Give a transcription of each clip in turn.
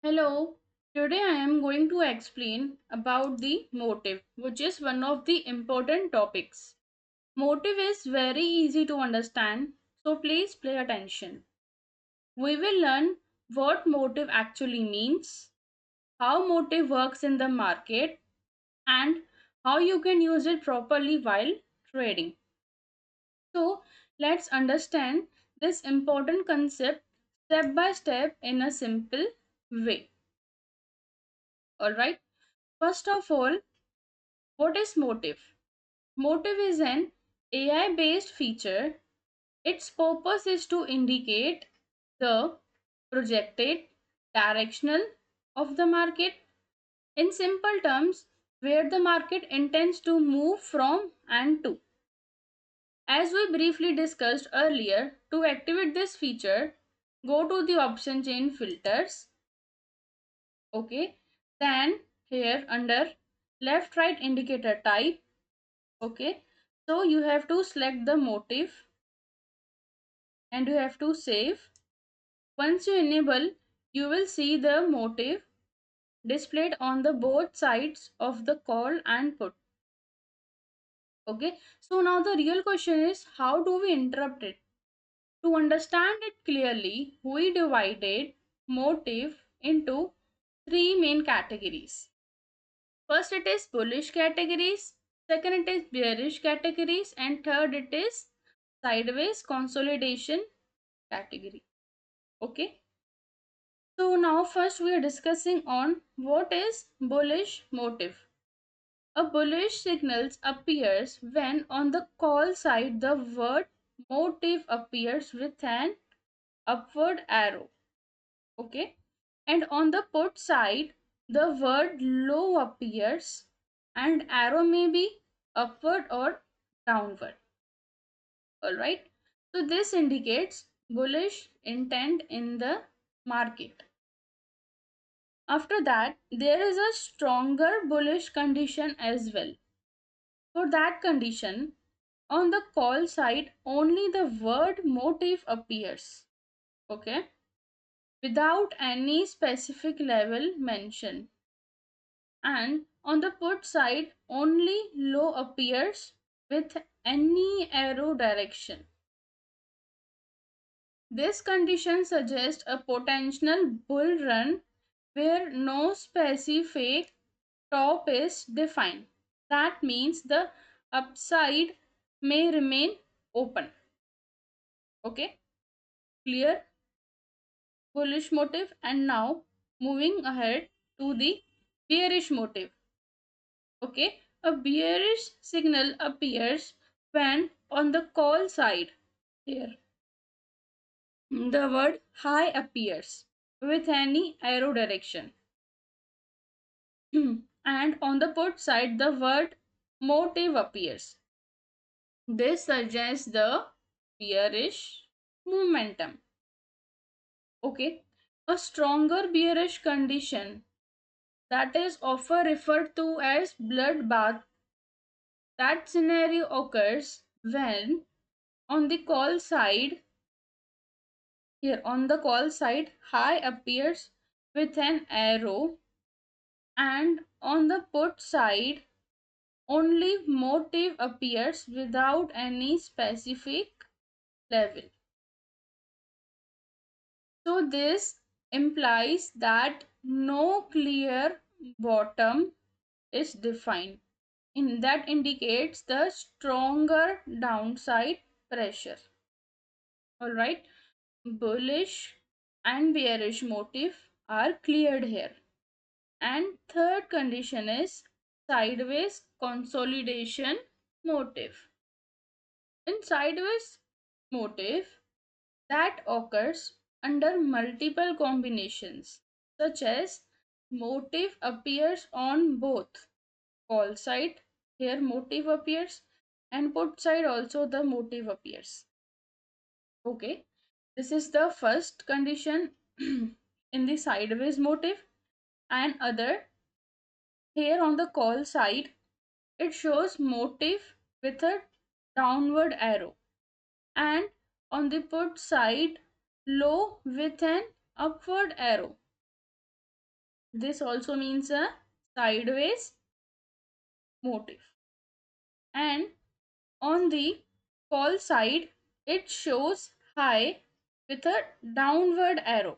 Hello, today I am going to explain about the motive, which is one of the important topics. Motive is very easy to understand, so please pay attention. We will learn what motive actually means, how motive works in the market, and how you can use it properly while trading. So, let's understand this important concept step by step in a simple way. Alright, first of all, what is motive? Motive is an AI based feature. Its purpose is to indicate the projected directional of the market. In simple terms, where the market intends to move from and to. As we briefly discussed earlier, to activate this feature, go to the option chain filters. Okay. Then here under left right indicator type. Okay, so you have to select the motive and you have to save. Once you enable, you will see the motive displayed on the both sides of the call and put. Okay, so now the real question is, how do we interpret it? To understand it clearly, we divided motive into three main categories. First it is bullish categories, second it is bearish categories, and third it is sideways consolidation category. Okay, so now first we are discussing on what is bullish motive. A bullish signals appears when on the call side the word motive appears with an upward arrow. Okay, and on the put side the word low appears and arrow may be upward or downward. All right, so this indicates bullish intent in the market. After that, there is a stronger bullish condition as well. For that condition, on the call side, only the word motive appears. Okay, without any specific level mentioned. And on the put side, only low appears with any arrow direction. This condition suggests a potential bull run where no specific top is defined. That means the upside may remain open. Okay, clear? Bullish motive. And now moving ahead to the bearish motive. Okay, a bearish signal appears when on the call side here the word high appears with any arrow direction. And on the put side the word motive appears. This suggests the bearish momentum. Okay, a stronger bearish condition that is often referred to as bloodbath. That scenario occurs when on the call side here on the call side high appears with an arrow and on the put side only motive appears without any specific level. So this implies that no clear bottom is defined. That indicates the stronger downside pressure. Alright, bullish and bearish motive are cleared here. And third condition is sideways consolidation motive. In sideways motive, that occurs under multiple combinations, such as motive appears on both call side, here motive appears, and put side also the motive appears. Okay, this is the first condition in the sideways motive. And other, here on the call side it shows motive with a downward arrow, and on the put side low with an upward arrow. This also means a sideways motive. And on the call side, it shows high with a downward arrow.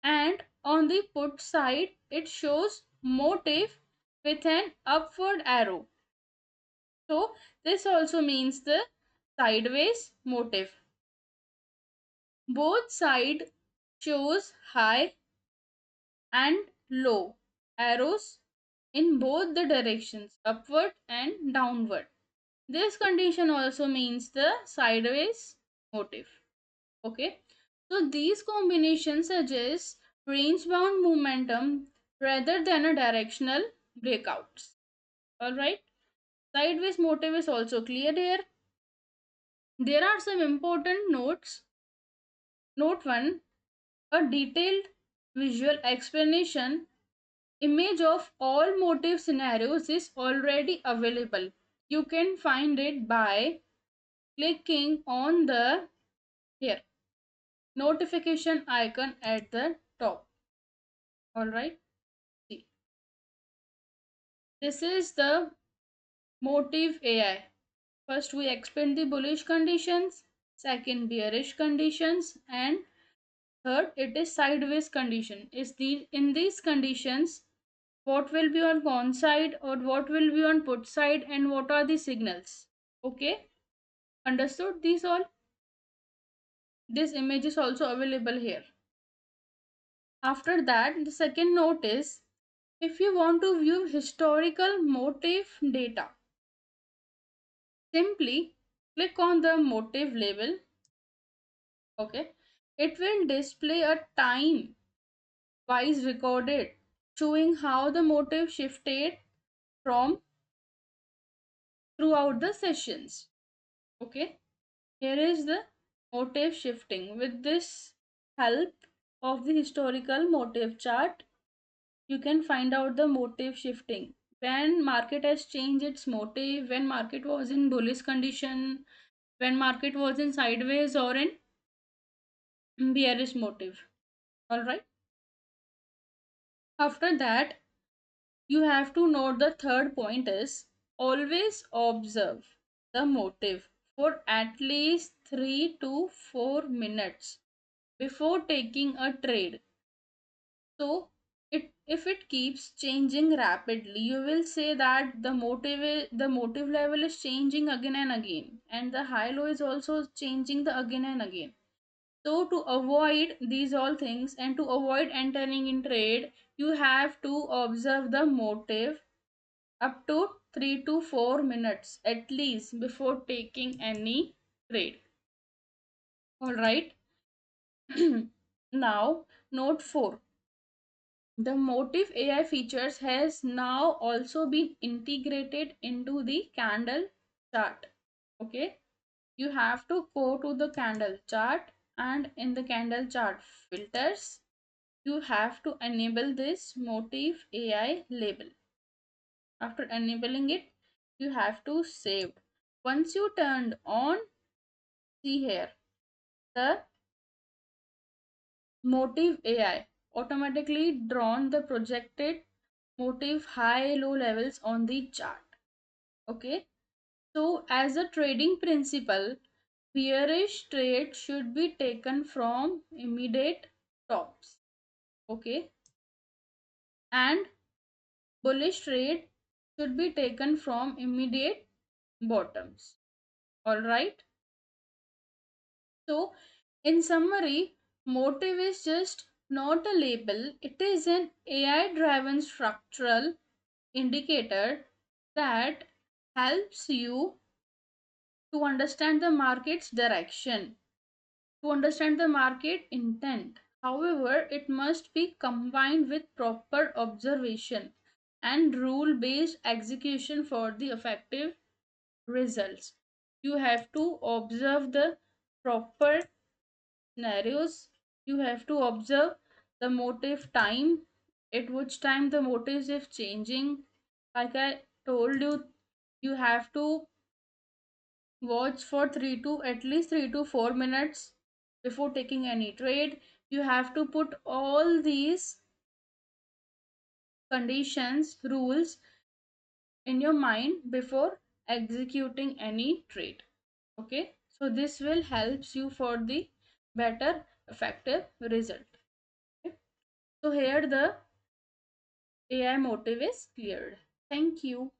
And on the put side, it shows motive with an upward arrow. So this also means the sideways motive. Both side shows high and low arrows in both the directions, upward and downward. This condition also means the sideways motive. Okay, so these combinations suggest range bound momentum rather than a directional breakouts. All right, sideways motive is also clear here. There are some important notes. Note 1, a detailed visual explanation image of all motive scenarios is already available. You can find it by clicking on the here notification icon at the top. All right, see, this is the motive AI. First we explain the bullish conditions, second bearish conditions, and third it is sideways condition. Is the in these conditions what will be on con side or what will be on put side and what are the signals. Okay, understood these all? This image is also available here. After that, the second note is, if you want to view historical motive data, simply click on the motive label. Okay, it will display a time wise recorded showing how the motive shifted from throughout the sessions. Okay, here is the motive shifting. With this help of the historical motive chart, you can find out the motive shifting. When market has changed its motive, when market was in bullish condition, when market was in sideways or in bearish motive. All right. After that, you have to note the third point is always observe the motive for at least 3 to 4 minutes before taking a trade. So if it keeps changing rapidly, you will say that the motive level is changing again and again, and the high low is also changing the again and again. So to avoid these all things and to avoid entering in trade, you have to observe the motive up to 3 to 4 minutes at least before taking any trade. All right. Now note 4, the motive AI features has now also been integrated into the candle chart. Okay, you have to go to the candle chart, and in the candle chart filters you have to enable this motive AI label. After enabling it, you have to save. Once you turned on, see here, the motive AI automatically drawn the projected motive high low levels on the chart. Okay, so as a trading principle, bearish trade should be taken from immediate tops. Okay, and bullish trade should be taken from immediate bottoms. All right, so in summary, motive is just not a label, it is an AI driven structural indicator that helps you to understand the market's direction, to understand the market intent. However, it must be combined with proper observation and rule based execution for the effective results. You have to observe the proper scenarios, you have to observe the motive time, at which time the motives is changing. Like I told you, you have to watch for 3 to at least 3 to 4 minutes before taking any trade. You have to put all these conditions, rules in your mind before executing any trade. Okay, so this will helps you for the better effective result. Okay? So here the AI motive is cleared. Thank you.